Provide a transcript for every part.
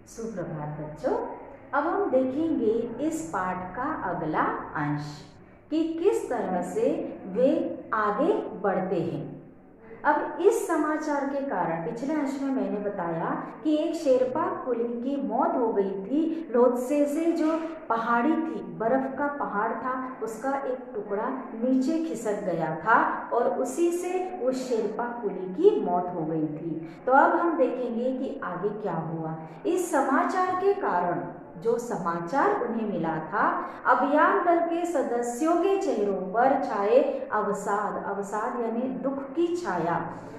सुप्रभात बच्चों। अब हम देखेंगे इस पाठ का अगला अंश कि किस तरह से वे आगे बढ़ते हैं। अब इस समाचार के कारण पिछले अंश में मैंने बताया कि एक शेरपा कुली की मौत हो गई थी। लोत्से से जो पहाड़ी थी, बर्फ का पहाड़ था, उसका एक टुकड़ा नीचे खिसक गया था और उसी से उस शेरपा कुली की मौत हो गई थी। तो अब हम देखेंगे कि आगे क्या हुआ। इस समाचार के कारण जो समाचार उन्हें मिला था, अभियान दल के सदस्यों के चेहरों पर छाए अवसाद, अवसाद यानी दुख की छाया,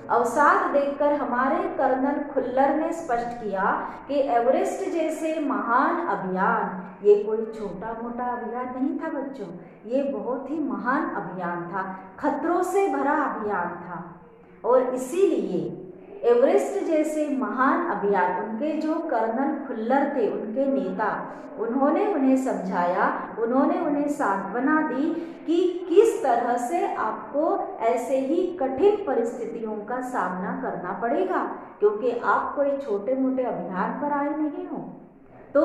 अवसाद देखकर हमारे कर्नल खुल्लर ने स्पष्ट किया कि एवरेस्ट जैसे महान अभियान ये कोई छोटा मोटा अभियान नहीं था बच्चों, ये बहुत ही महान अभियान था, खतरों से भरा अभियान था। और इसीलिए एवरेस्ट जैसे महान अभियान, उनके जो कर्नल खुल्लर थे, उनके नेता, उन्होंने उन्हें समझाया, उन्होंने उन्हें सांत्वना दी कि किस तरह से आपको ऐसे ही कठिन परिस्थितियों का सामना करना पड़ेगा, क्योंकि आप कोई छोटे मोटे अभियान पर आए नहीं हो। तो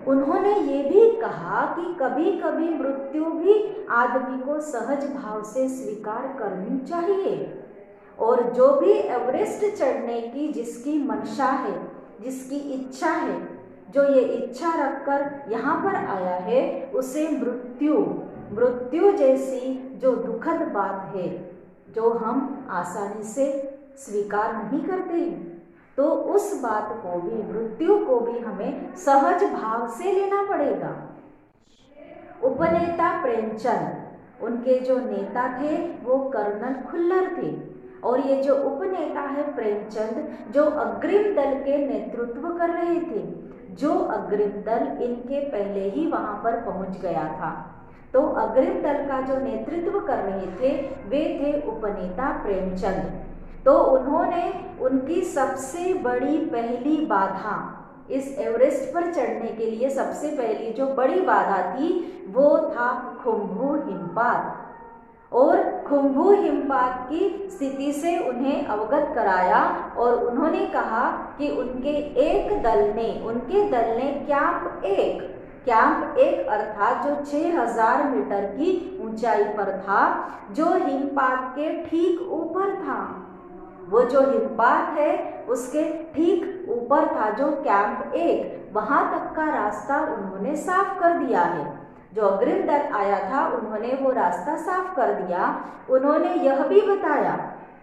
उन्होंने ये भी कहा कि कभी कभी मृत्यु भी आदमी को सहज भाव से स्वीकार करनी चाहिए, और जो भी एवरेस्ट चढ़ने की जिसकी मंशा है, जिसकी इच्छा है, जो ये इच्छा रखकर यहाँ पर आया है, उसे मृत्यु जैसी जो दुखद बात है, जो हम आसानी से स्वीकार नहीं करते हैं, तो उस बात को भी, मृत्यु को भी हमें सहज भाव से लेना पड़ेगा। उपनेता प्रेमचंद, उनके जो नेता थे वो कर्नल खुल्लर थे, और ये जो उपनेता है प्रेमचंद, जो अग्रिम दल के नेतृत्व कर रहे थे, जो अग्रिम दल इनके पहले ही वहां पर पहुंच गया था, तो अग्रिम दल का जो नेतृत्व कर रहे थे वे थे उपनेता प्रेमचंद। तो उन्होंने उनकी सबसे बड़ी पहली बाधा, इस एवरेस्ट पर चढ़ने के लिए सबसे पहली जो बड़ी बाधा थी वो था खुम्भू हिमपात, और खुम्भू हिमपात की स्थिति से उन्हें अवगत कराया, और उन्होंने कहा कि उनके दल ने कैंप एक अर्थात जो 6000 मीटर की ऊंचाई पर था, जो हिमपात के ठीक ऊपर था, वो जो हिमपात है उसके ठीक ऊपर था जो कैंप 1, वहां तक का रास्ता उन्होंने साफ कर दिया है। जो अग्रिम दल आया था उन्होंने वो रास्ता साफ कर दिया। उन्होंने यह भी बताया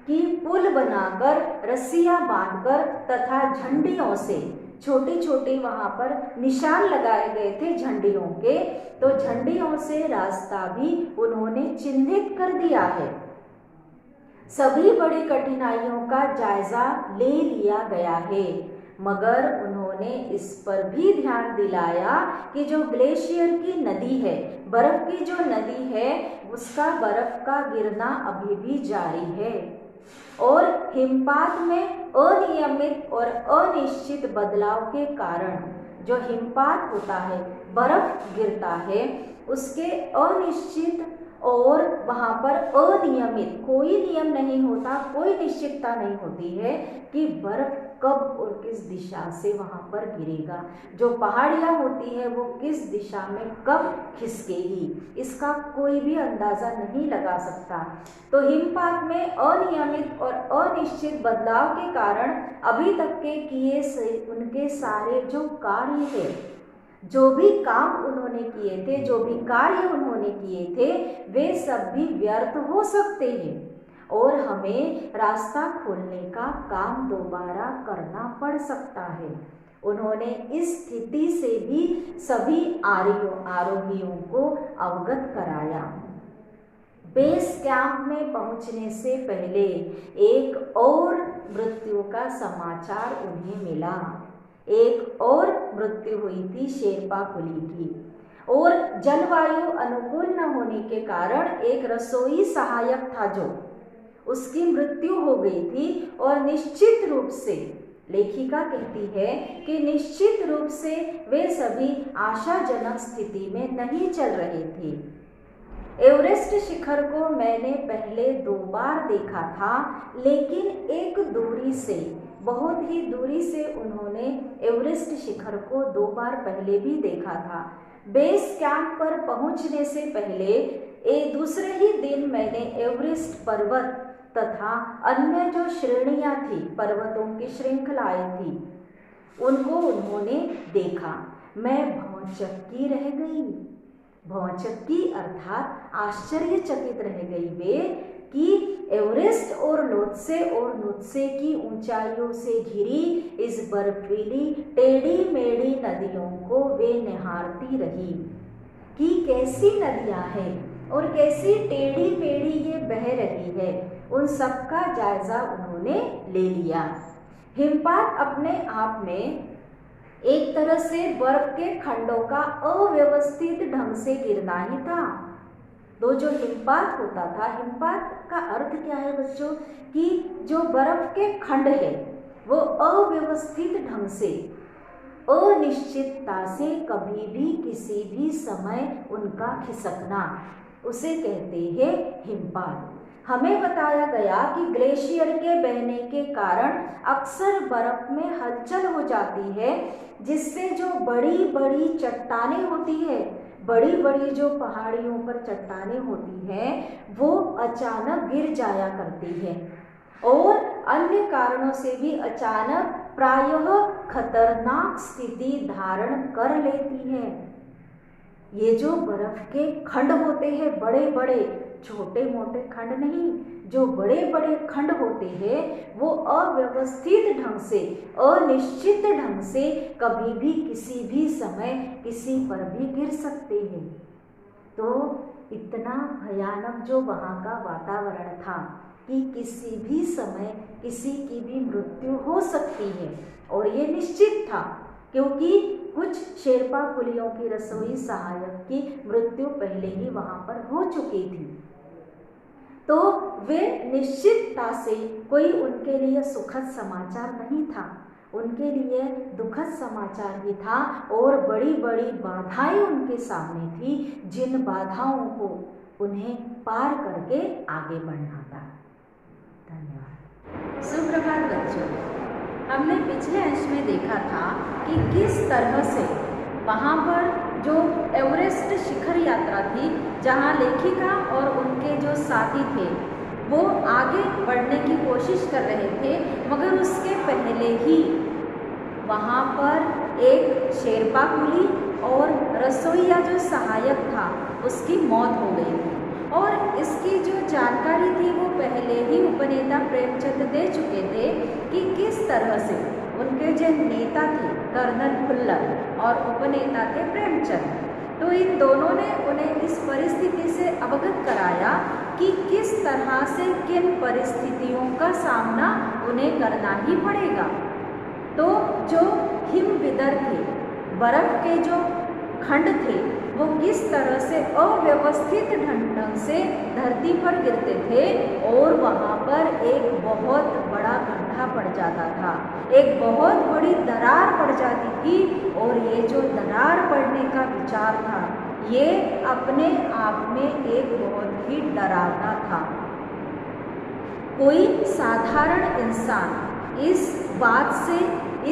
कि पुल बनाकर, रस्सियां बांधकर तथा झंडियों से, छोटी छोटी वहां पर निशान लगाए गए थे झंडियों के, तो झंडियों से रास्ता भी उन्होंने चिन्हित कर दिया है। सभी बड़ी कठिनाइयों का जायजा ले लिया गया है, मगर उन्होंने इस पर भी ध्यान दिलाया कि जो ग्लेशियर की नदी है, बर्फ की जो नदी है, उसका बर्फ का गिरना अभी भी जारी है, और हिमपात में अनियमित और अनिश्चित बदलाव के कारण जो हिमपात होता है, बर्फ गिरता है, उसके अनिश्चित और वहाँ पर अनियमित, कोई नियम नहीं होता, कोई निश्चितता नहीं होती है कि बर्फ कब और किस दिशा से वहाँ पर गिरेगा, जो पहाड़ियाँ होती है वो किस दिशा में कब खिसकेगी, इसका कोई भी अंदाज़ा नहीं लगा सकता। तो हिमपात में अनियमित और अनिश्चित बदलाव के कारण अभी तक के किए से उनके सारे जो कार्य है, जो भी काम उन्होंने किए थे, जो भी कार्य उन्होंने किए थे, वे सब भी व्यर्थ हो सकते हैं, और हमें रास्ता खोलने का काम दोबारा करना पड़ सकता है। उन्होंने इस स्थिति से भी सभी आरोहियों को अवगत कराया। बेस कैंप में पहुंचने से पहले एक और मृत्यु का समाचार उन्हें मिला। एक और मृत्यु हुई थी शेरपा कुली की, और जलवायु अनुकूल न होने के कारण एक रसोई सहायक था जो, उसकी मृत्यु हो गई थी। और निश्चित रूप से लेखिका कहती है कि निश्चित रूप से वे सभी आशाजनक स्थिति में नहीं चल रहे थे। एवरेस्ट शिखर को मैंने पहले 2 बार देखा था, लेकिन एक दूरी से, बहुत ही दूरी से उन्होंने एवरेस्ट शिखर को 2 बार पहले भी देखा था। बेस कैंप पर पहुंचने से पहले दूसरे ही दिन मैंने एवरेस्ट पर्वत तथा अन्य जो श्रेणियां थी, पर्वतों की श्रृंखलाएं थी, उनको उन्होंने देखा। मैं भौचक्की रह गई। भौचक्की अर्थात आश्चर्यचकित रह गई वे कि एवरेस्ट और लोत्से की ऊंचाइयों से घिरी इस बर्फीली टेढ़ी मेढ़ी नदियों को वे निहारती रही कि कैसी नदियां हैं और कैसी टेढ़ी मेढ़ी ये बह रही है। उन सब का जायजा उन्होंने ले लिया। हिमपात अपने आप में एक तरह से बर्फ के खंडों का अव्यवस्थित ढंग से गिरना ही था। तो जो हिमपात होता था, हिमपात का अर्थ क्या है बच्चों, कि जो बर्फ के खंड है वो अव्यवस्थित ढंग से, अनिश्चितता से कभी भी किसी भी समय उनका खिसकना, उसे कहते हैं हिमपात। हमें बताया गया कि ग्लेशियर के बहने के कारण अक्सर बर्फ में हलचल हो जाती है, जिससे जो बड़ी बड़ी चट्टानें होती है, बड़ी बड़ी जो पहाड़ियों पर चट्टानें होती हैं, वो अचानक गिर जाया करती है और अन्य कारणों से भी अचानक प्रायः खतरनाक स्थिति धारण कर लेती है। ये जो बर्फ के खंड होते हैं, बड़े बड़े, छोटे मोटे खंड नहीं, जो बड़े बड़े खंड होते हैं वो अव्यवस्थित ढंग से, अनिश्चित ढंग से कभी भी किसी भी समय किसी पर भी गिर सकते हैं। तो इतना भयानक जो वहाँ का वातावरण था कि किसी भी समय किसी की भी मृत्यु हो सकती है, और ये निश्चित था क्योंकि कुछ शेरपा कुलियों की रसोई सहायक की मृत्यु पहले ही वहाँ पर हो चुकी थी। तो वे निश्चितता से, कोई उनके लिए सुखद समाचार नहीं था, उनके लिए दुखद समाचार ही था, और बड़ी बड़ी बाधाएं उनके सामने थी, जिन बाधाओं को उन्हें पार करके आगे बढ़ना था। धन्यवाद। सुप्रभात बच्चों, हमने पिछले अंश में देखा था कि किस तरह से वहाँ पर जो एवरेस्ट शिखर यात्रा थी, जहाँ लेखिका और उनके जो साथी थे वो आगे बढ़ने की कोशिश कर रहे थे, मगर उसके पहले ही वहाँ पर एक शेरपा कुली और रसोइया जो सहायक था उसकी मौत हो गई थी, और इसकी जो जानकारी थी वो पहले ही उपनेता प्रेमचंद दे चुके थे कि किस तरह से उनके जो नेता थे कर्नल खुल्लर और उपनेता थे प्रेमचंद, तो इन दोनों ने उन्हें इस परिस्थिति से अवगत कराया कि किस तरह से किन परिस्थितियों का सामना उन्हें करना ही पड़ेगा। तो जो हिमविदर थे, बर्फ के जो खंड थे, वो किस तरह से अव्यवस्थित ढंग से धरती पर गिरते थे और वहाँ पर एक बहुत बड़ा गड्ढा पड़ जाता था, एक बहुत बड़ी दरार पड़ जाती थी, और ये जो दरार पड़ने का विचार था ये अपने आप में एक बहुत ही डरावना था। कोई साधारण इंसान इस बात से,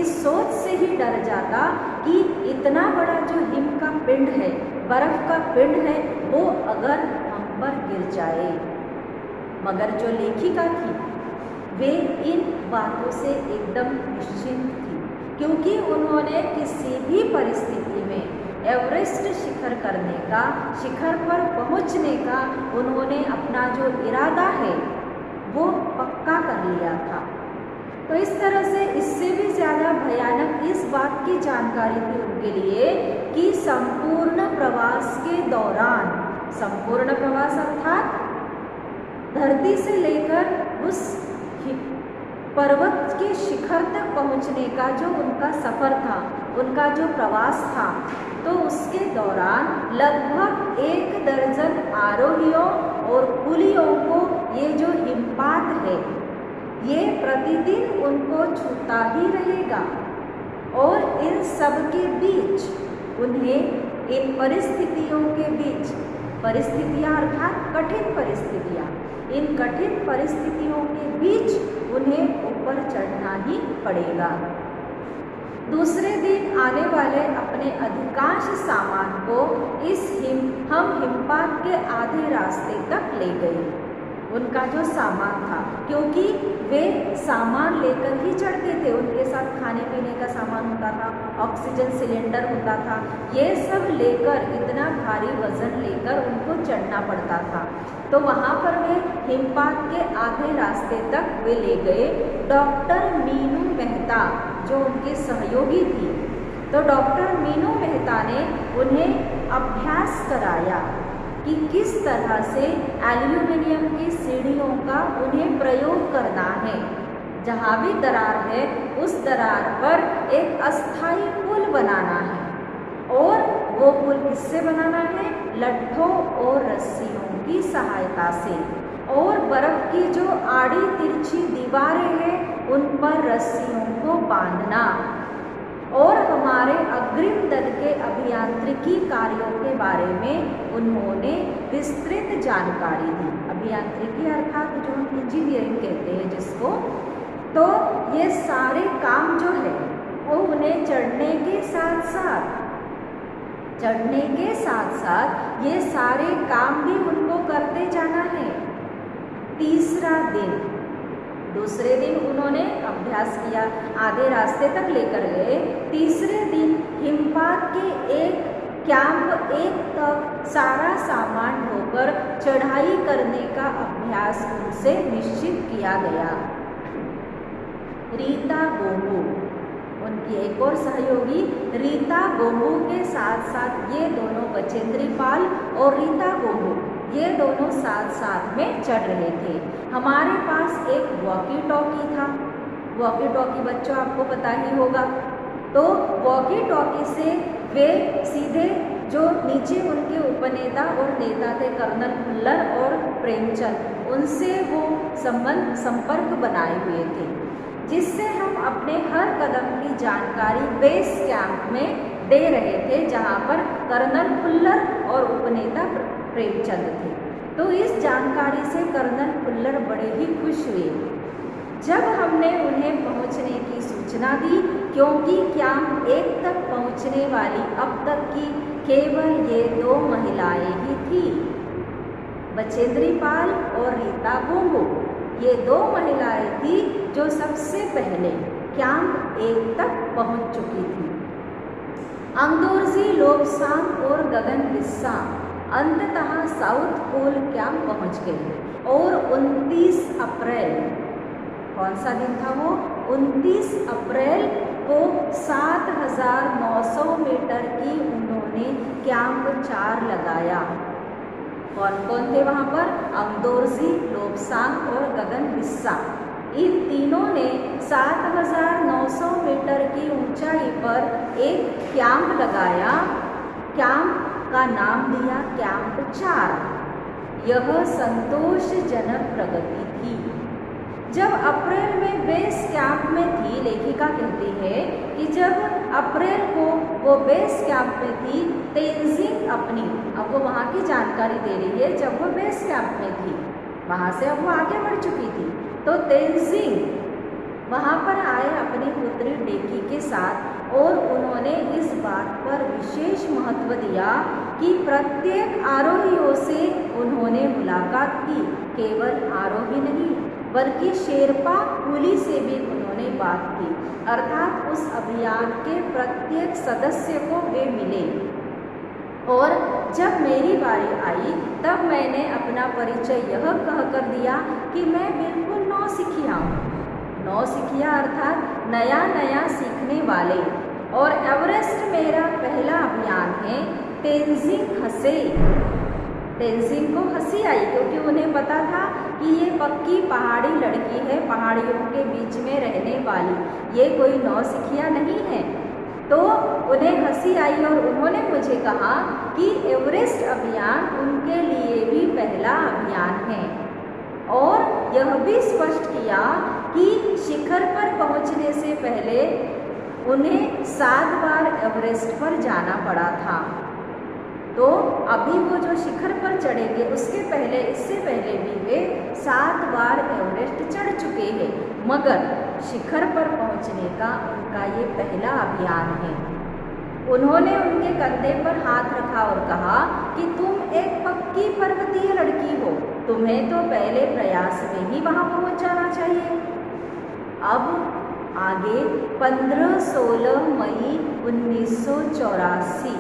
इस सोच से ही डर जाता कि इतना बड़ा जो हिम का पिंड है, बर्फ का पिंड है, वो अगर हम पर गिर जाए। मगर जो लेखिका थी वे इन बातों से एकदम निश्चिंत थी, क्योंकि उन्होंने किसी भी परिस्थिति में एवरेस्ट शिखर करने का, शिखर पर पहुंचने का उन्होंने अपना जो इरादा है वो पक्का कर लिया था। तो इस तरह से इससे भी ज़्यादा भयानक इस बात की जानकारी थी उनके लिए कि संपूर्ण प्रवास के दौरान, संपूर्ण प्रवास अर्थात धरती से लेकर उस पर्वत के शिखर तक पहुंचने का जो उनका सफ़र था, उनका जो प्रवास था, तो उसके दौरान लगभग 1 दर्जन आरोहियों और कुलियों को ये जो हिमपात है ये प्रतिदिन उनको छूता ही रहेगा, और इन सब के बीच उन्हें इन परिस्थितियों के बीच, परिस्थितियाँ अर्थात कठिन परिस्थितियाँ, इन कठिन परिस्थितियों के बीच उन्हें ऊपर चढ़ना ही पड़ेगा। दूसरे दिन आने वाले अपने अधिकांश सामान को हम हिमपात के आधे रास्ते तक ले गए। उनका जो सामान था, क्योंकि वे सामान लेकर ही चढ़ते थे, उनके साथ खाने पीने का सामान होता था, ऑक्सीजन सिलेंडर होता था, ये सब लेकर इतना भारी वजन लेकर उनको चढ़ना पड़ता था। तो वहाँ पर वे हिमपात के आधे रास्ते तक वे ले गए। डॉक्टर मीनू मेहता जो उनके सहयोगी थी, तो डॉक्टर मीनू मेहता ने उन्हें अभ्यास कराया कि किस तरह से एल्यूमिनियम की सीढ़ियों का उन्हें प्रयोग करना है। जहाँ भी दरार है उस दरार पर एक अस्थायी पुल बनाना है, और वो पुल किससे बनाना है? लट्ठों और रस्सियों की सहायता से, और बर्फ की जो आड़ी तिरछी दीवारें हैं उन पर रस्सियों को बांधना। और हमारे अग्रिम दल के अभियांत्रिकी कार्यों के बारे में उन्होंने विस्तृत जानकारी दी। अभियांत्रिकी अर्थात जो हम इंजीनियरिंग कहते हैं जिसको, तो ये सारे काम जो है वो उन्हें चढ़ने के साथ साथ ये सारे काम भी उनको करते जाना है। तीसरा दिन, दूसरे दिन उन्होंने अभ्यास किया, आधे रास्ते तक लेकर गए। तीसरे दिन हिमपात के एक कैंप 1 तक सारा सामान ढोकर चढ़ाई करने का अभ्यास उनसे निश्चित किया गया। रीता गोंबू, उनकी एक और सहयोगी रीता गोंबू के साथ साथ ये दोनों, बचेंद्री पाल और रीता गोंबू, ये दोनों साथ साथ में चढ़ रहे थे। हमारे पास एक वॉकी टॉकी था। वॉकी टॉकी बच्चों आपको पता ही होगा। तो वॉकी टॉकी से वे सीधे जो नीचे उनके उपनेता और नेता थे कर्नल खुल्लर और प्रेमचंद, उनसे वो संपर्क बनाए हुए थे, जिससे हम अपने हर कदम की जानकारी बेस कैंप में दे रहे थे, जहाँ पर कर्नल खुल्लर और उपनेता प्रेमचंद थे। तो इस जानकारी से कर्नल खुल्लर बड़े ही खुश हुए जब हमने उन्हें पहुंचने की सूचना दी, क्योंकि कैंप 1 तक पहुंचने वाली अब तक की केवल ये 2 महिलाएं ही थी, बचेंद्री पाल और रीता गोंबू। ये 2 महिलाएं थी जो सबसे पहले कैंप 1 तक पहुंच चुकी थी। अंगदोर्जी, लोबसांग और गगन बिस्सा अंततः साउथ पोल कैंप पहुंच गए और 29 अप्रैल, कौन सा दिन था वो? 29 अप्रैल को 7,900 मीटर की उन्होंने कैंप 4 लगाया। कौन कौन थे वहाँ पर? अंगदोर्जी, लोबसांग और गगन बिस्सा। इन तीनों ने 7,900 मीटर की ऊंचाई पर एक कैंप लगाया। कैंप का नाम दिया कैंप 4। यह संतोषजनक प्रगति थी। जब अप्रैल में बेस कैंप में थी, लेखिका कहती है कि जब अप्रैल को वो बेस कैंप में थी, तेंजिंग अपनी, अब वो वहाँ की जानकारी दे रही है, जब वो बेस कैंप में थी, वहाँ से अब वो आगे बढ़ चुकी थी, तो तेंजिंग वहाँ पर आए अपनी पुत्री डेकी के साथ, और उन्होंने इस बात पर विशेष महत्व दिया कि प्रत्येक आरोहियों से उन्होंने मुलाकात की। केवल आरोही नहीं बल्कि शेरपा कुली से भी उन्होंने बात की, अर्थात उस अभियान के प्रत्येक सदस्य को वे मिले। और जब मेरी बारी आई तब मैंने अपना परिचय यह कहकर दिया कि मैं बिल्कुल नौसिखिया हूँ। नौसिखिया अर्थात नया नया सीखने वाले, और एवरेस्ट मेरा पहला अभियान है। तेंजिंग हंसे। तेंजिंग को हंसी आई, क्योंकि उन्हें पता था कि ये पक्की पहाड़ी लड़की है, पहाड़ियों के बीच में रहने वाली, ये कोई नौसिखिया नहीं है। तो उन्हें हंसी आई और उन्होंने मुझे कहा कि एवरेस्ट अभियान उनके लिए भी पहला अभियान है, और यह भी स्पष्ट किया कि शिखर पर पहुंचने से पहले उन्हें 7 बार एवरेस्ट पर जाना पड़ा था। तो अभी वो जो शिखर पर चढ़ेंगे उसके पहले, इससे पहले भी वे 7 बार एवरेस्ट चढ़ चुके हैं, मगर शिखर पर पहुंचने का उनका ये पहला अभियान है। उन्होंने उनके कंधे पर हाथ रखा और कहा कि तुम एक पक्की पर्वतीय लड़की हो, तुम्हें तो पहले प्रयास में ही वहां पहुंच जाना चाहिए। अब आगे 15-16 मई 1984,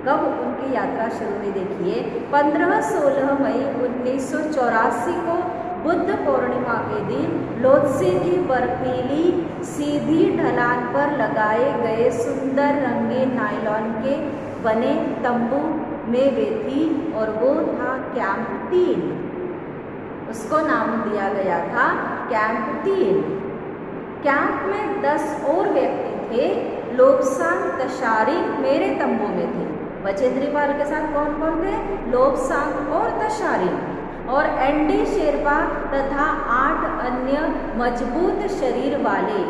कब उनकी यात्रा शुरू हुई देखिए, 15-16 मई 1984 को बुद्ध पूर्णिमा के दिन लोत्से की बर्फीली सीधी ढलान पर लगाए गए सुंदर रंगीन नायलॉन के बने तंबू में वे थी और वो था कैंप 3। उसको नाम दिया गया था कैंप 3। कैंप में 10 और व्यक्ति थे। लोब्सांग तशारिंग मेरे तंबू में थे। बचेंद्रीपाल के साथ कौन कौन थे? लोब्सांग और तशारिंग और एंडी शेरपा तथा 8 अन्य मजबूत शरीर वाले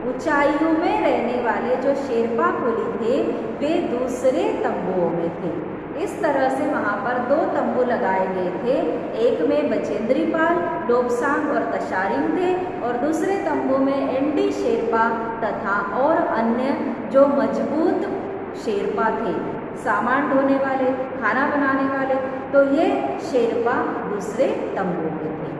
ऊंचाइयों में रहने वाले जो शेरपा कुली थे वे दूसरे तंबुओं में थे। इस तरह से वहाँ पर 2 तंबू लगाए गए थे। एक में बचेंद्रीपाल, लोब्सांग और तशारिंग थे और दूसरे तंबू में एंडी शेरपा तथा और अन्य जो मजबूत शेरपा थे, सामान ढोने वाले, खाना बनाने वाले, तो ये शेरपा दूसरे तंबू में थे।